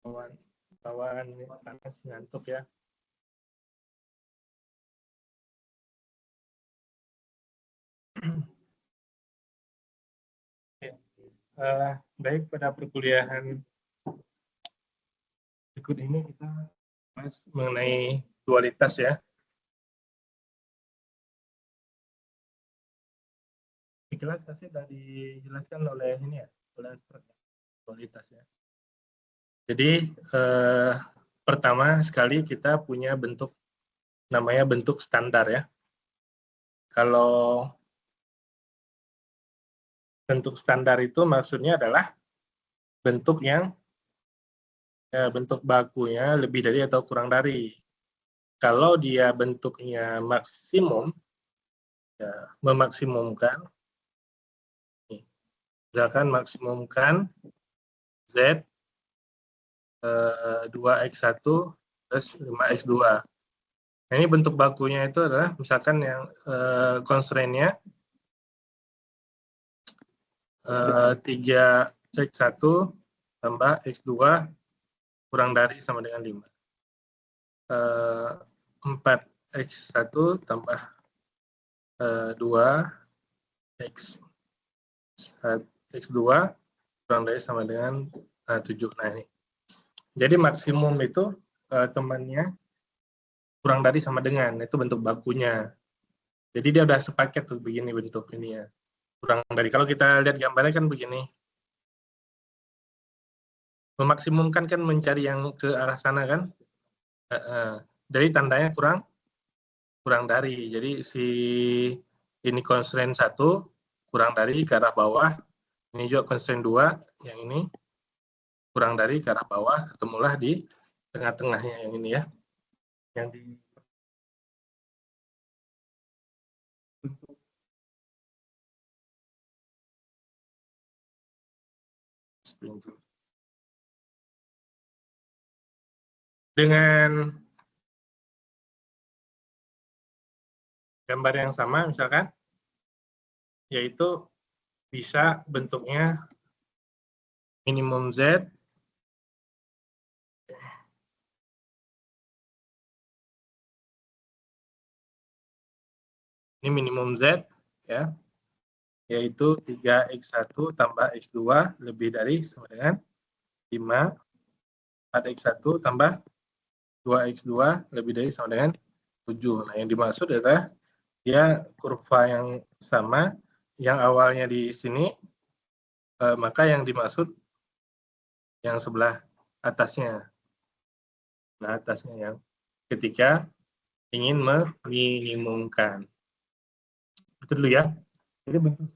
Kawan panas ngantuk ya. Baik, pada perkuliahan berikut ini kita bahas mengenai dualitas ya. Jelas pasti sudah dijelaskan oleh ini ya, oleh dualitas ya. Jadi pertama sekali kita punya bentuk namanya bentuk standar ya. Kalau bentuk standar itu maksudnya adalah bentuk yang bentuk bakunya lebih dari atau kurang dari. Kalau dia bentuknya maksimum, ya, memaksimumkan, misalkan maksimumkan Z 2x1 plus 5x2. Nah, ini bentuk bakunya itu adalah misalkan yang constraint-nya 3x1 tambah x2 kurang dari sama dengan 5. 4x1 tambah 2x2 kurang dari sama dengan 7. Nah, ini. Jadi maksimum itu temannya kurang dari sama dengan, itu bentuk bakunya. Jadi dia udah sepaket tuh begini bentuk ini ya. Kurang dari, kalau kita lihat gambarnya kan begini. Memaksimumkan kan mencari yang ke arah sana kan. Jadi tandanya kurang dari. Jadi si ini constraint 1 kurang dari ke arah bawah. Ini juga constraint 2, yang ini kurang dari ke arah bawah, ketemulah di tengah-tengahnya yang ini ya. Yang di dengan gambar yang sama misalkan, yaitu bisa bentuknya minimum Z ini minimum Z ya, yaitu 3x1 tambah x2 lebih dari sama dengan 5, 4x1 tambah 2x2 lebih dari sama dengan 7. Nah, yang dimaksud adalah dia kurva yang sama, yang awalnya di sini, maka yang dimaksud yang sebelah atasnya. Nah, atasnya yang ketika ingin meminimumkan. Itu dulu ya. Jadi bentuk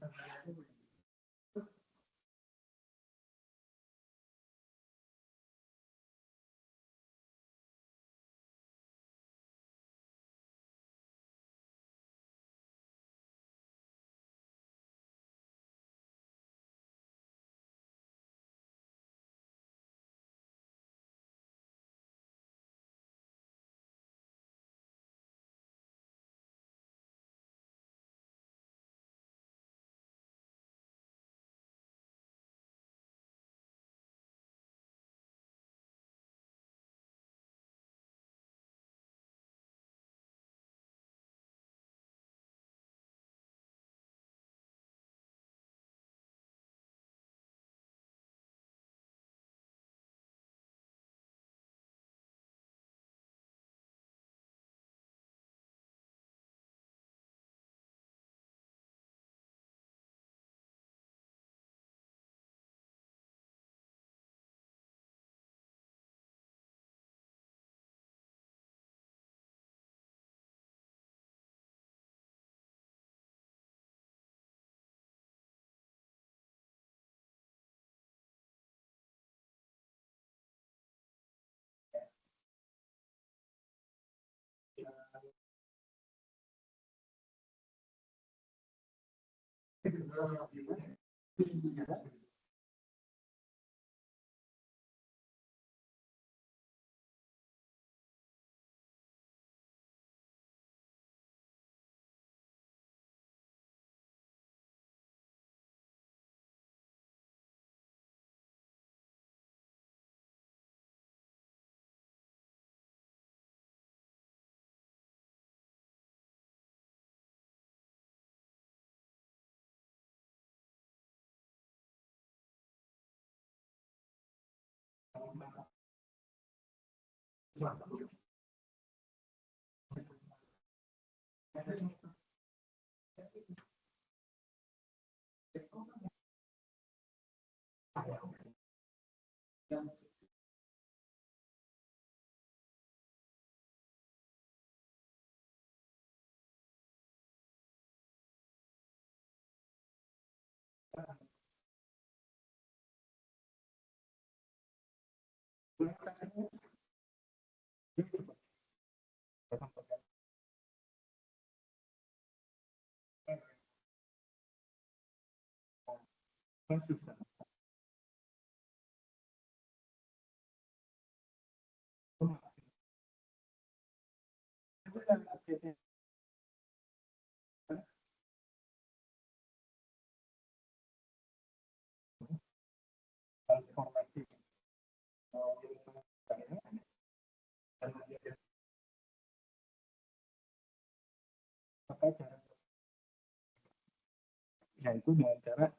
Ya itu dengan cara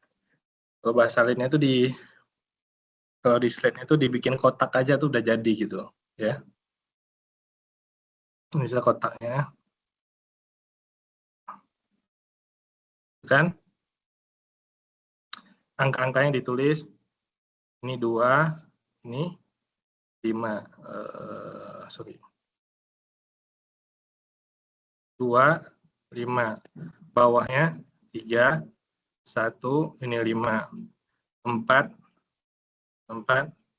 kalau bahasa lainnya itu kalau di slide-nya itu dibikin kotak aja tuh udah jadi gitu ya. Bisa kotaknya kan angka-angkanya ditulis ini 2, ini 5, sorry 2, 5, bawahnya 3, 1, ini 5, 4,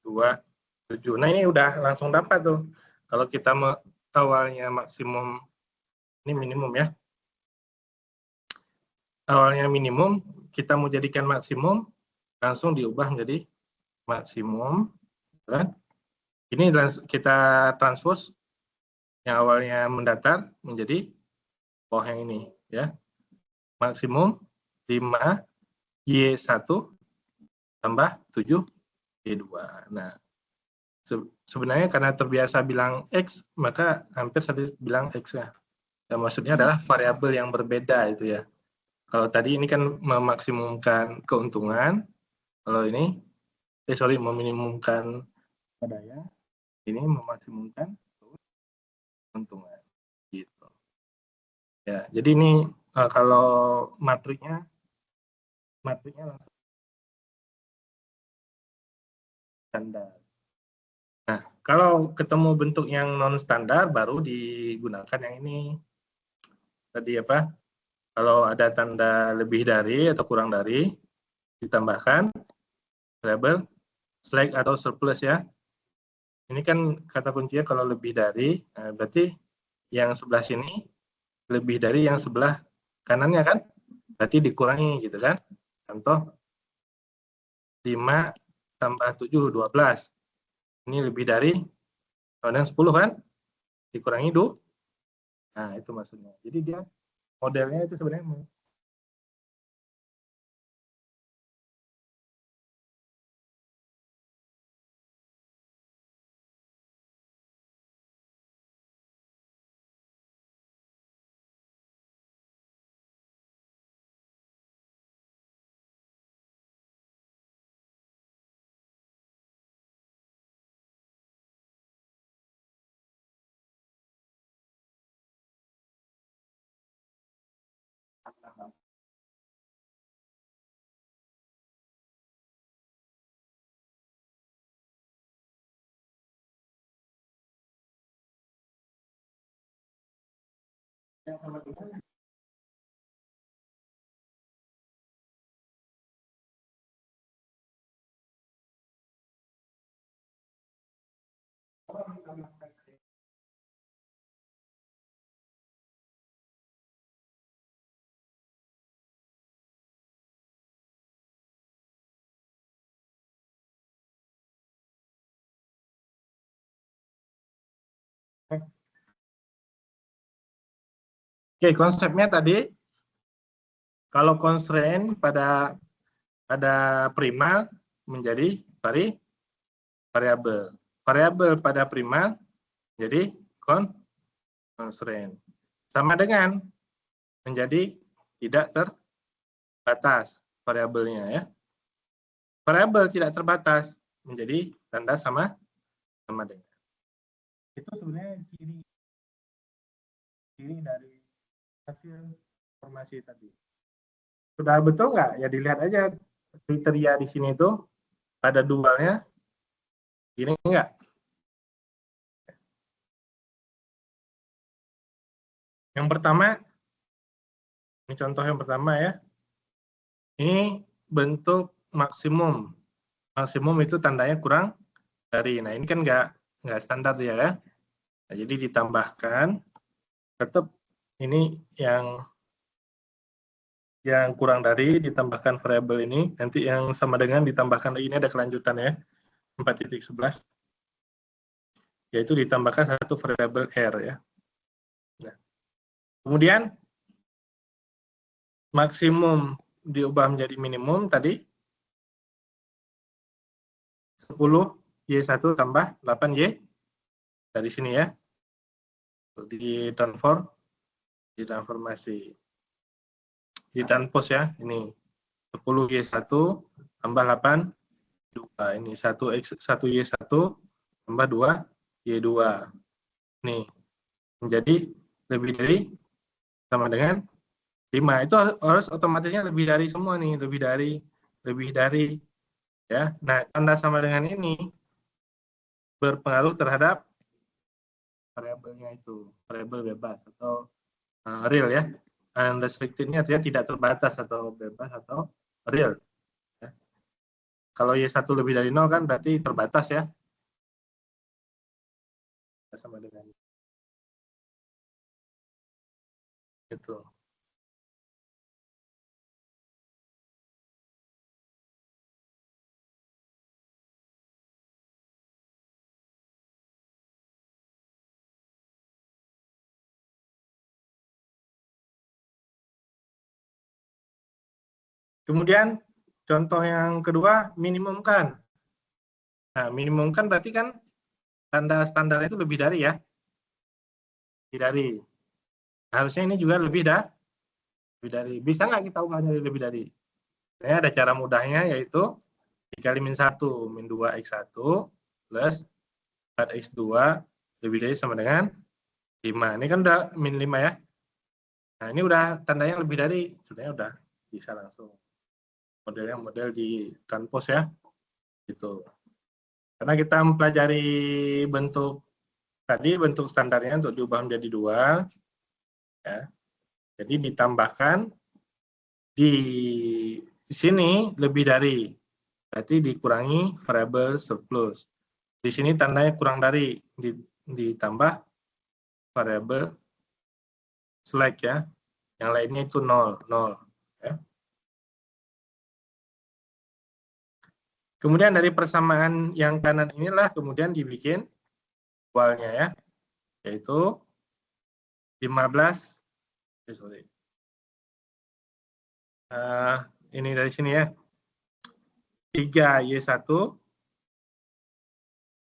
2, 7. Nah ini udah langsung dapat tuh. Kalau kita awalnya maksimum, ini minimum ya. Awalnya minimum, kita mau jadikan maksimum, langsung diubah menjadi maksimum. Kan? Ini kita transpose yang awalnya mendatar menjadi bawah yang ini. Ya. Maksimum 5, Y1 tambah 7, Y2. Nah, sebenarnya karena terbiasa bilang X, maka hampir saya bilang X ya. Dan maksudnya adalah variabel yang berbeda itu ya. Kalau tadi ini kan memaksimumkan keuntungan, kalau ini, meminimumkan daya, ini memaksimumkan keuntungan. Gitu. Ya, jadi ini kalau matriknya langsung standar. Nah, kalau ketemu bentuk yang non standar, baru digunakan yang ini. Tadi apa? Kalau ada tanda lebih dari atau kurang dari, ditambahkan variabel slack atau surplus ya. Ini kan kata kuncinya kalau lebih dari, berarti yang sebelah sini lebih dari yang sebelah kanannya kan? Berarti dikurangi gitu kan? Contoh 5 tambah 7, 12. Ini lebih dari, kemudian 10 kan? Dikurangi 2. Nah, itu maksudnya. Jadi dia modelnya itu sebenarnya yang sama dengan Oke, konsepnya tadi kalau constraint pada primal menjadi variabel. Variabel pada primal jadi constraint. Sama dengan menjadi tidak terbatas variabelnya ya. Variabel tidak terbatas menjadi tanda sama dengan. Itu sebenarnya ciri dari hasil informasi tadi. Sudah betul nggak? Ya dilihat aja kriteria di sini itu ada dualnya, ini enggak. Yang pertama, ini contoh yang pertama ya. Ini bentuk maksimum. Maksimum itu tandanya kurang dari. Nah ini kan nggak standar ya. Nah, jadi ditambahkan, tetap ini yang kurang dari ditambahkan variabel ini, nanti yang sama dengan ditambahkan, ini ada kelanjutan ya, 4.11, yaitu ditambahkan satu variabel R ya. Nah, kemudian maksimum diubah menjadi minimum tadi 10Y1 tambah 8Y dari sini ya, di transformasi di transpose ya, ini 10Y1 tambah 8, ini 1Y1 tambah 2Y2 nih menjadi lebih dari sama dengan 5. Itu harus otomatisnya lebih dari semua nih, lebih dari ya. Nah, tanda sama dengan ini berpengaruh terhadap variabelnya itu, variabel bebas atau real ya. Unrestricted-nya artinya tidak terbatas atau bebas atau real. Ya. Kalau Y1 lebih dari 0 kan berarti terbatas ya. Sama dengan itu. Kemudian contoh yang kedua, minimumkan. Nah, minimumkan berarti kan tanda standar itu lebih dari ya. Lebih dari. Nah, harusnya ini juga lebih dari. Bisa nggak kita ubah jadi lebih dari? Nah, ada cara mudahnya yaitu dikali min 1, min 2x1 plus 4x2 lebih dari sama dengan 5. Ini kan udah min 5 ya. Nah, ini udah tandanya lebih dari. Sebenarnya udah bisa langsung. Modelnya model di transpose ya. Gitu. Karena kita mempelajari bentuk tadi, bentuk standarnya untuk diubah menjadi dual. Ya. Jadi ditambahkan di sini lebih dari. Berarti dikurangi variabel surplus. Di sini tandanya kurang dari, ditambah variabel slack ya. Yang lainnya itu 0, 0. Ya. Kemudian dari persamaan yang kanan inilah kemudian dibikin dualnya ya, yaitu 15, ini dari sini ya, 3Y1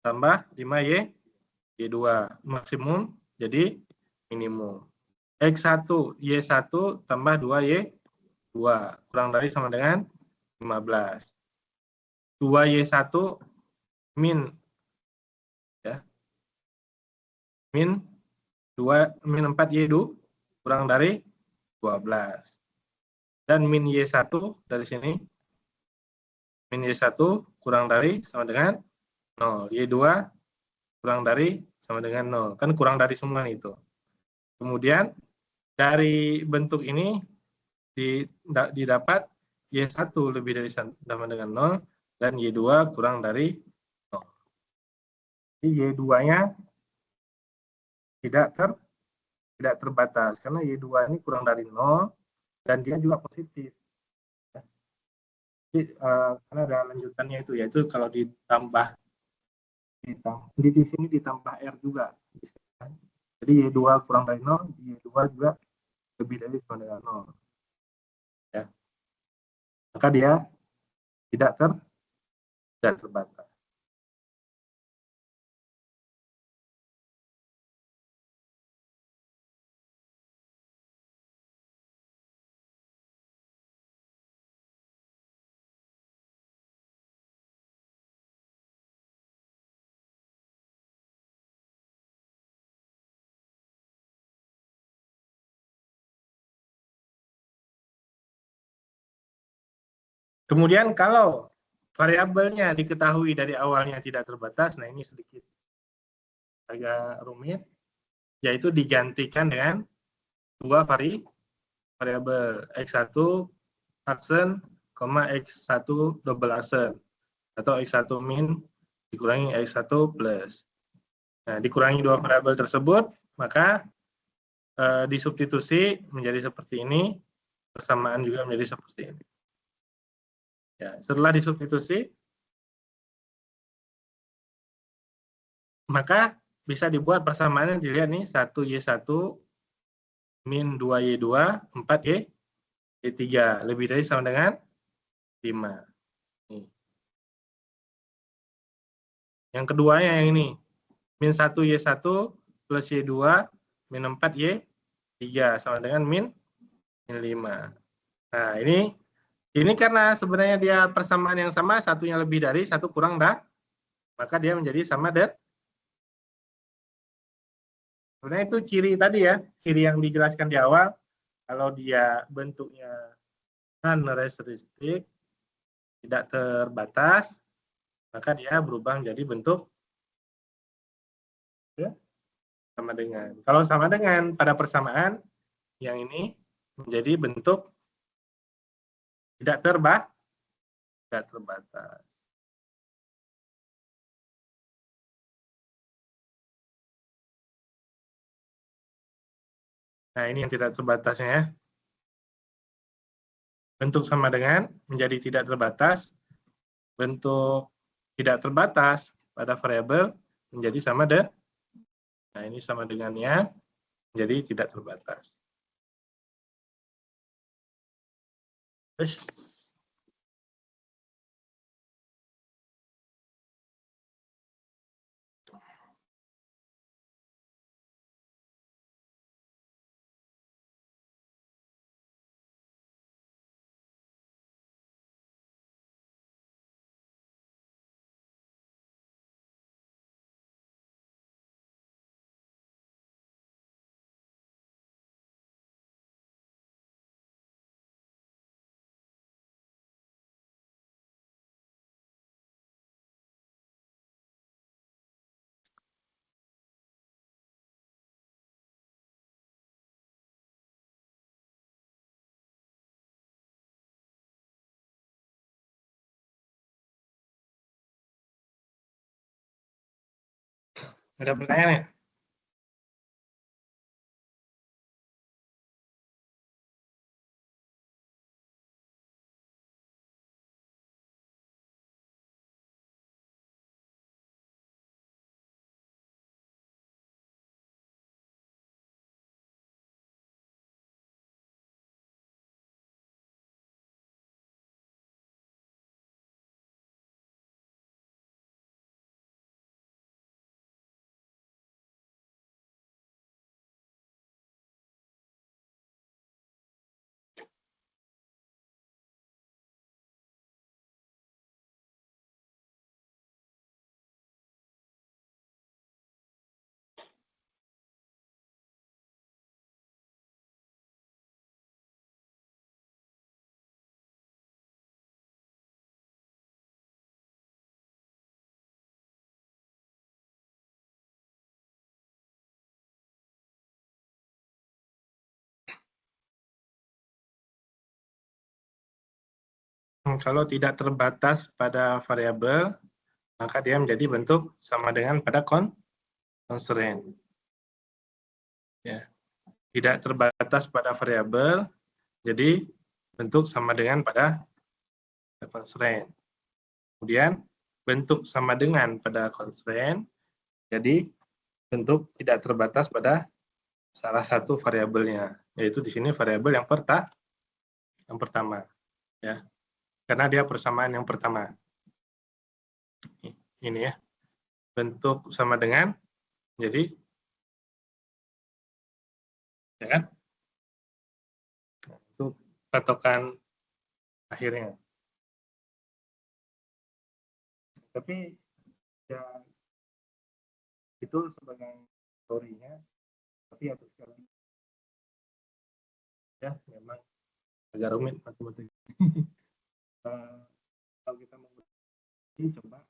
tambah 5Y2 maksimum jadi minimum. X1 Y1 tambah 2Y2 kurang dari sama dengan 15. 2Y1 min ya, min 4Y2 kurang dari 12. Dan min Y1 dari sini, min Y1 kurang dari sama dengan 0. Y2 kurang dari sama dengan 0. Kan kurang dari semua itu. Kemudian dari bentuk ini didapat Y1 lebih dari sama dengan 0 dan Y2 kurang dari 0. Jadi Y2-nya tidak terbatas karena Y2 ini kurang dari 0 dan dia juga positif. Jadi karena ada lanjutannya itu, yaitu kalau ditambah di sini ditambah R juga. Jadi Y2 kurang dari 0, Y2 juga lebih dari sama dengan 0. Ya. Maka dia tidak terbatas. Kemudian kalau variabelnya diketahui dari awalnya tidak terbatas, nah ini sedikit agak rumit, yaitu digantikan dengan dua variabel x1 aksen, x1 double aksen, atau x1 min dikurangi x1 plus. Nah, dikurangi dua variabel tersebut, maka disubstitusi menjadi seperti ini, persamaan juga menjadi seperti ini. Ya, setelah disubstitusi, maka bisa dibuat persamaannya, dilihat nih, 1Y1 min 2Y2, 4Y3. Lebih dari sama dengan 5. Nih. Yang keduanya yang ini, min 1Y1 plus Y2 min 4Y3 sama dengan min 5. Nah, ini karena sebenarnya dia persamaan yang sama, satunya lebih dari, satu kurang dah, maka dia menjadi sama dan sebenarnya itu ciri tadi ya, ciri yang dijelaskan di awal, kalau dia bentuknya non-restricted, tidak terbatas, maka dia berubah menjadi bentuk ya, sama dengan. Kalau sama dengan pada persamaan, yang ini menjadi bentuk tidak terbatas. Nah, ini yang tidak terbatasnya ya. Bentuk sama dengan menjadi tidak terbatas, bentuk tidak terbatas pada variabel menjadi sama dengan. Nah, ini sama dengannya menjadi tidak terbatas. Terus, ada pertanyaan ya? Kalau tidak terbatas pada variabel, maka dia menjadi bentuk sama dengan pada constraint. Ya. Tidak terbatas pada variabel, jadi bentuk sama dengan pada constraint. Kemudian bentuk sama dengan pada constraint, jadi bentuk tidak terbatas pada salah satu variabelnya, yaitu di sini variabel yang pertama, ya, karena dia persamaan yang pertama. Ini ya, bentuk sama dengan, jadi, ya kan? Itu patokan akhirnya. Tapi ya itu sebagai teorinya, tapi ya sekali ya memang agak rumit matematika. Jadi coba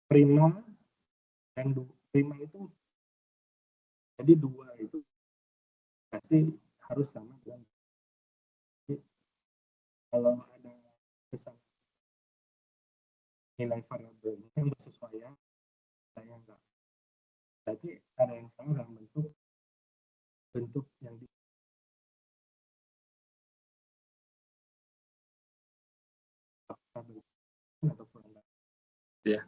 prima dan prima itu, jadi 2 itu pasti harus sama dengan, jadi kalau ada kesalahan nilai variabelnya yang bersesuaian, saya enggak, berarti ada yang salah dalam bentuk yang di atau kurang ya.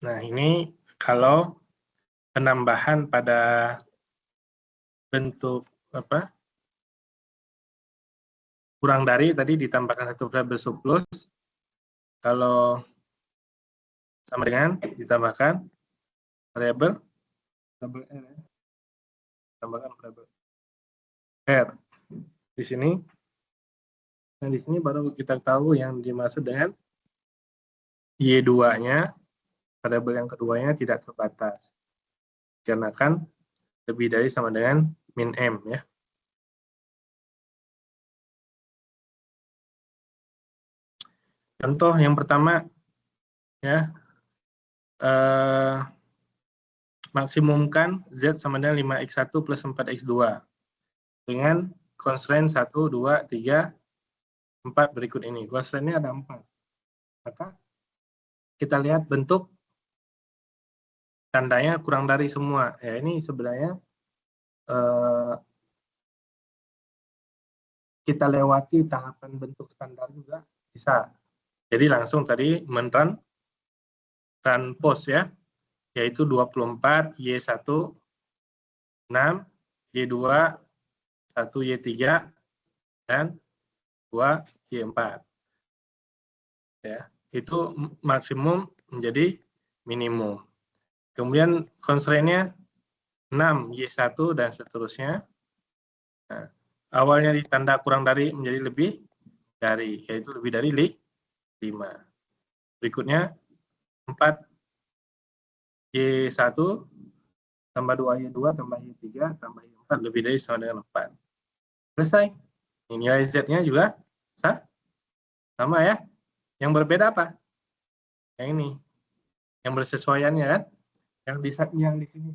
Nah, ini kalau penambahan pada bentuk apa? Kurang dari tadi ditambahkan satu variabel surplus, kalau sama dengan ditambahkan variabel R ya. Tambahkan variabel R di sini. Nah, di sini baru kita tahu yang dimaksud dengan Y2-nya, variabel yang keduanya tidak terbatas. Dikarenakan lebih dari sama dengan min M ya. Contoh yang pertama ya, maksimumkan Z sama dengan 5x1 plus 4x2 dengan constraint 1, 2, 3, 4 berikut ini. Constraint-nya ada 4. Maka kita lihat bentuk tandanya kurang dari semua. Ya, ini sebenarnya kita lewati tahapan bentuk standar juga bisa. Jadi langsung tadi men-run post ya, yaitu 24, Y1, 6, Y2, 1, Y3, dan 2, Y4. Ya, itu maksimum menjadi minimum. Kemudian constraint-nya 6, Y1, dan seterusnya. Nah, awalnya ditanda kurang dari menjadi lebih dari, yaitu lebih dari 5. Berikutnya 4, Y1, tambah 2Y2, tambah Y3, tambah Y4, lebih dari sama dengan 4. Selesai. Ini nilai Z-nya juga sama ya. Yang berbeda apa? Yang ini. Yang bersesuaiannya kan? Yang di sini.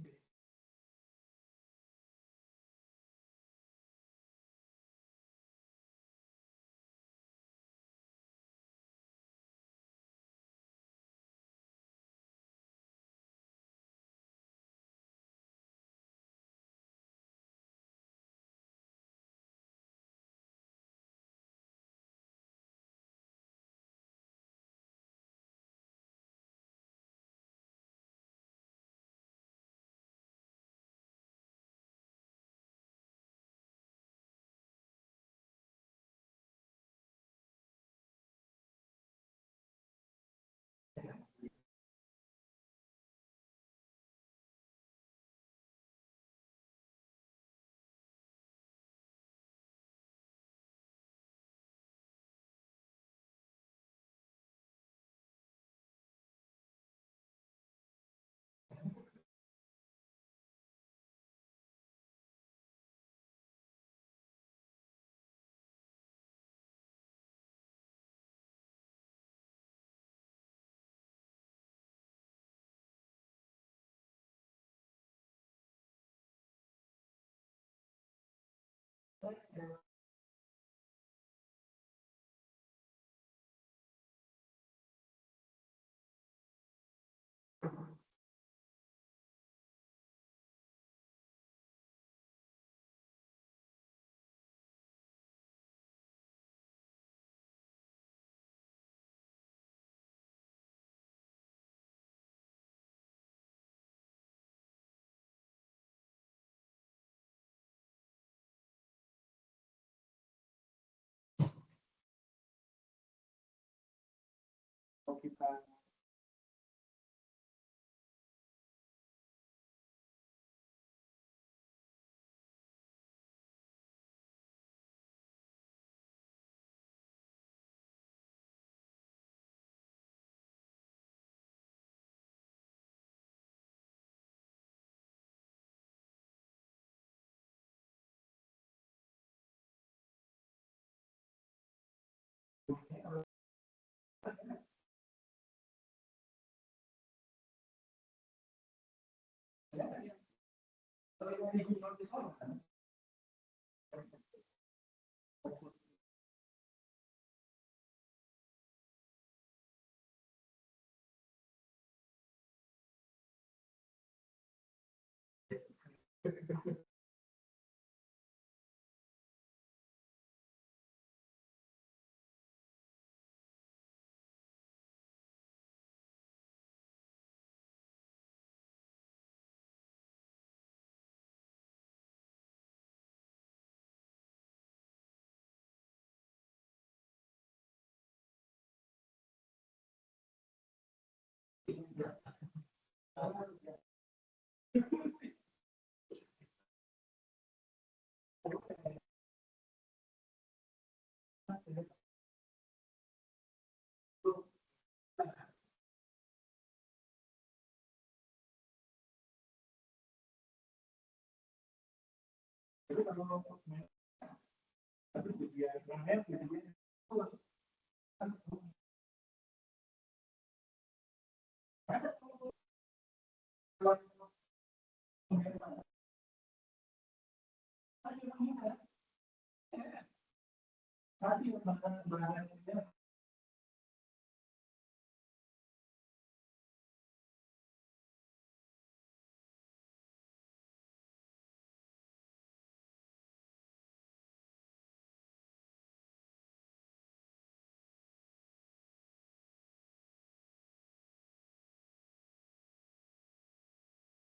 Kita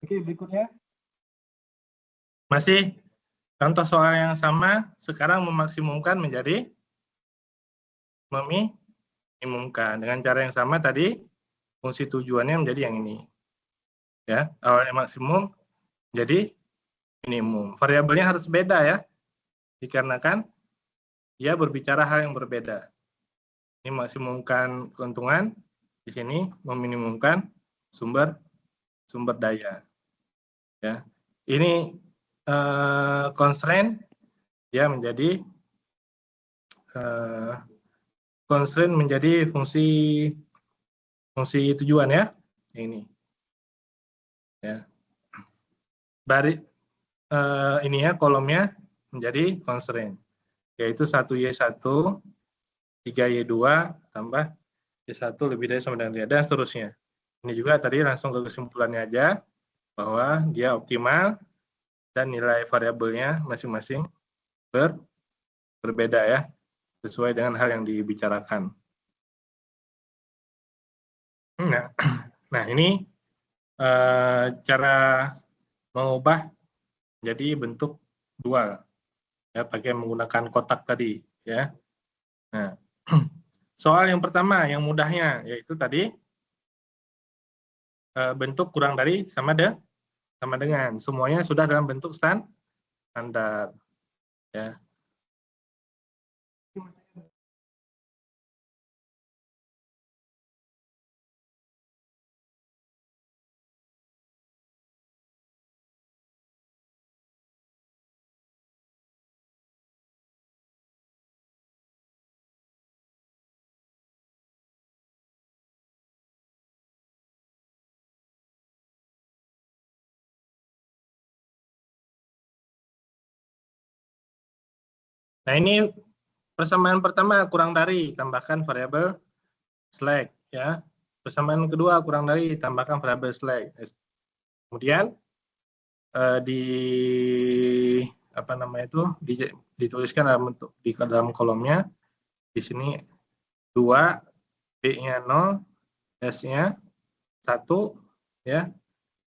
Oke, berikutnya. Masih contoh soal yang sama, sekarang memaksimumkan menjadi meminimumkan. Dengan cara yang sama tadi, fungsi tujuannya menjadi yang ini. Ya, awalnya maksimum, jadi minimum. Variabelnya harus beda ya, dikarenakan dia berbicara hal yang berbeda. Ini maksimumkan keuntungan, di sini meminimumkan sumber daya. Ya, ini constraint ya menjadi constraint menjadi fungsi tujuan ya, ini. Ya, dari ini ya kolomnya menjadi constraint, yaitu 1Y1, 3Y2 tambah Y1 lebih dari sama dengan 3, dan seterusnya. Ini juga tadi langsung ke kesimpulannya aja, bahwa dia optimal dan nilai variabelnya masing-masing berbeda ya, sesuai dengan hal yang dibicarakan. Nah ini cara mengubah jadi bentuk dual ya, pakai menggunakan kotak tadi ya. Nah, soal yang pertama yang mudahnya yaitu tadi bentuk kurang dari sama dengan, semuanya sudah dalam bentuk standar ya. Nah ini persamaan pertama kurang dari, tambahkan variabel slack ya. Persamaan kedua kurang dari, tambahkan variabel slack. Kemudian di apa namanya itu dituliskan dalam bentuk di dalam kolomnya, di sini 2, B-nya 0, S-nya 1 ya,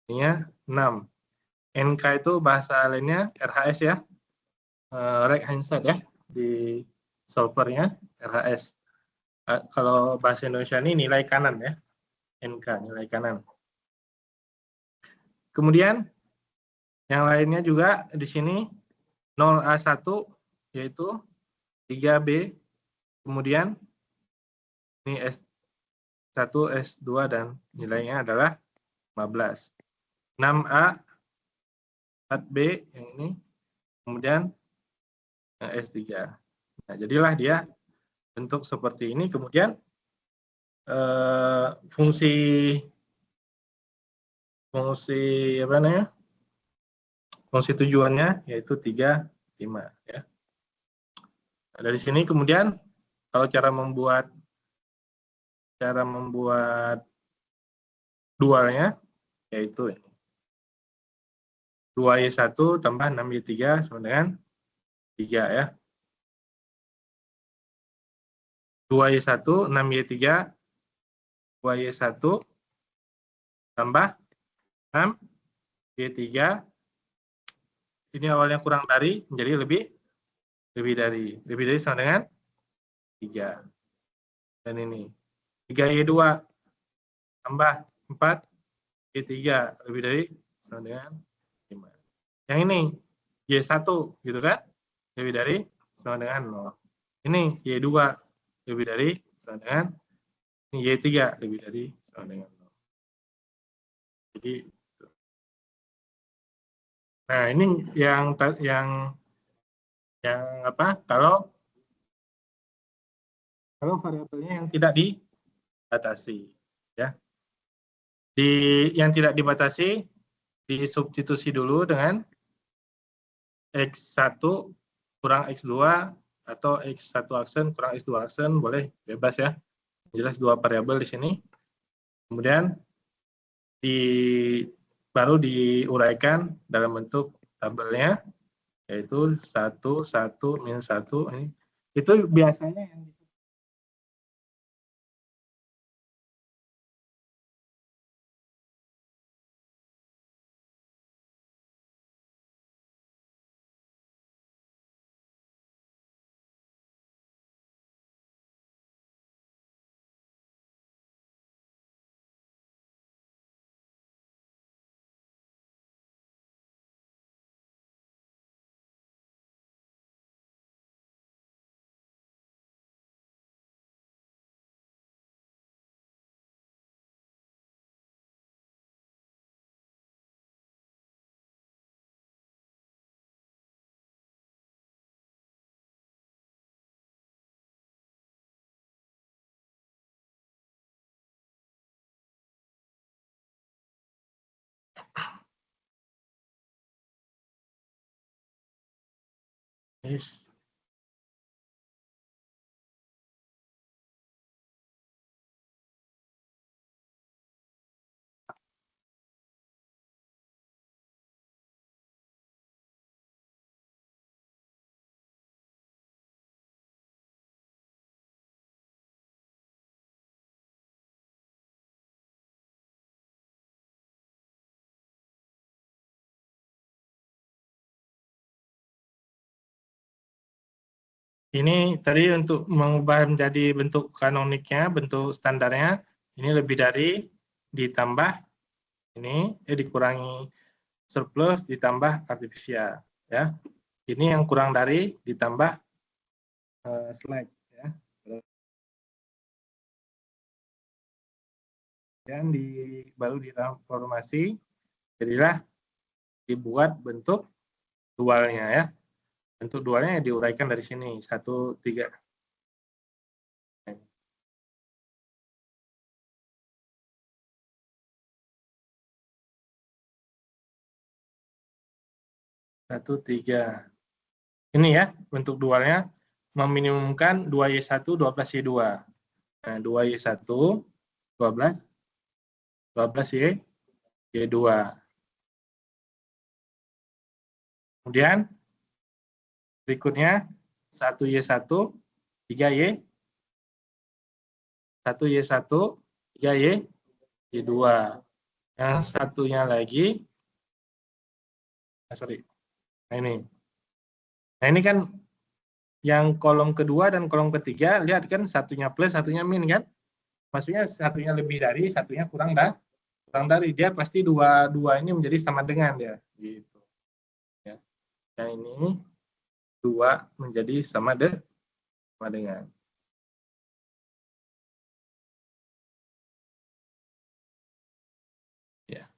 I-nya 6. NK itu bahasa lainnya RHS ya, right hand side ya, di solvernya RHS. Kalau bahasa Indonesia ini nilai kanan ya, NK nilai kanan. Kemudian yang lainnya juga di sini 0A1 yaitu 3B, kemudian ini S1, S2 dan nilainya adalah 15. 6A, 4B yang ini, kemudian S3. Nah, jadilah dia bentuk seperti ini. Kemudian fungsi apa namanya? Fungsi tujuannya yaitu 3, 5 ya. Nah, dari sini kemudian kalau cara membuat dualnya yaitu 2Y1 tambah 6Y3 sama dengan 3 ya. 2Y1, 6Y3, 2Y1 tambah 6Y3. Ini awalnya kurang dari, menjadi lebih dari. Lebih dari sama dengan 3. Dan ini 3Y2 tambah 4Y3 lebih dari sama dengan 5. Yang ini Y1 gitu kan? Lebih dari sama dengan 0. Ini Y2 lebih dari sama dengan ini Y3 lebih dari sama dengan 0. Jadi nah ini yang apa? Kalau variabelnya yang tidak dibatasi ya. Yang tidak dibatasi disubstitusi dulu dengan X1 kurang X2 atau X1 aksen kurang X2 aksen, boleh bebas ya. Jelas dua variabel di sini. Kemudian baru diuraikan dalam bentuk tabelnya, yaitu 1, 1, minus 1. Ini. Itu biasanya yang yes. Ini tadi untuk mengubah menjadi bentuk kanoniknya, bentuk standarnya, ini lebih dari ditambah ini, dikurangi surplus ditambah artifisial. Ya. Ini yang kurang dari ditambah slide. Ya. Dan baru ditransformasi, jadilah dibuat bentuk dualnya ya. Bentuk dualnya diuraikan dari sini 1, 3. Satu, 3. Ini ya bentuk dualnya meminimumkan 2Y1, 12Y2. Nah, 2Y1, 12, 12Y2. Kemudian berikutnya 1Y1, 3Y, 1Y1, 3Y2. Yang satunya lagi, nah ini kan yang kolom kedua dan kolom ketiga, lihat kan satunya plus, satunya min kan? Maksudnya satunya lebih dari, satunya kurang dari. Dia pasti dua ini menjadi sama dengan dia. Gitu. Ya. Yang ini 2 menjadi sama dengan. Ya.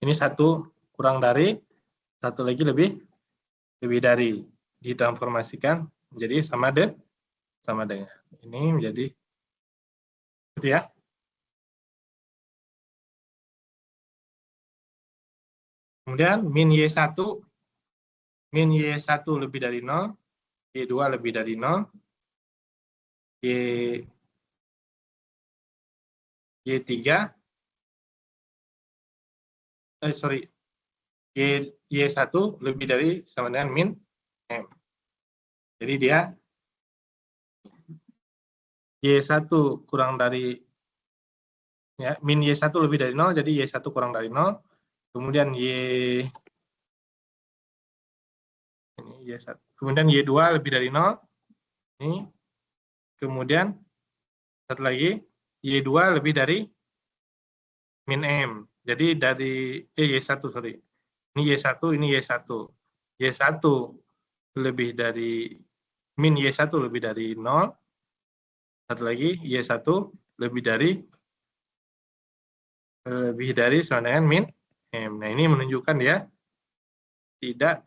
Ini 1 kurang dari, 1 lagi lebih dari. Ditransformasikan menjadi sama sama dengan ini menjadi gitu ya. Kemudian min Y1 lebih dari 0, Y2 lebih dari 0, Y3 Y1 lebih dari sama dengan min M. Jadi dia Y1 kurang dari ya, min Y1 lebih dari 0, jadi Y1 kurang dari 0. Kemudian kemudian Y2 lebih dari 0. Ini. Kemudian satu lagi Y2 lebih dari min M. Jadi dari Y1 sorry. Ini Y1, ini Y1. Y1 lebih dari min Y1 lebih dari 0. Satu lagi Y1 lebih dari sama dengan min M. Nah, ini menunjukkan dia tidak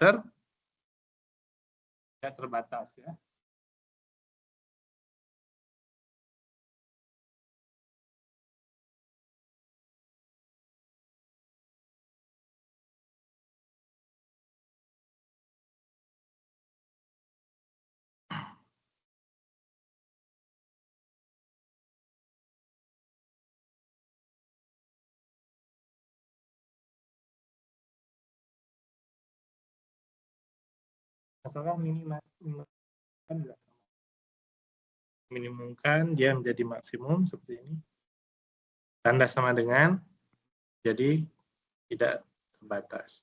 terbatas ya. Asalkan minimumkan dia menjadi maksimum seperti ini. Tanda sama dengan, jadi tidak terbatas.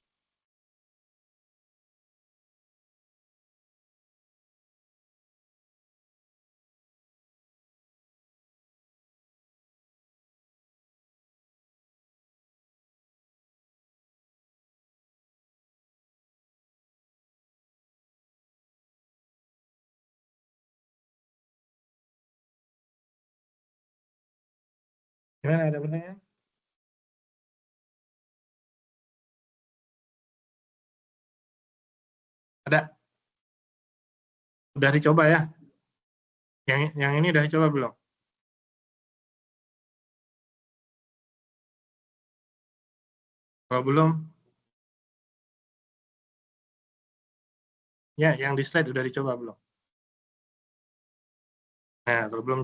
Gimana, ada pertanyaan? Ada? Udah dicoba ya? Yang ini udah dicoba belum? Kalau belum, ya yang di slide udah dicoba belum? Nah, kalau belum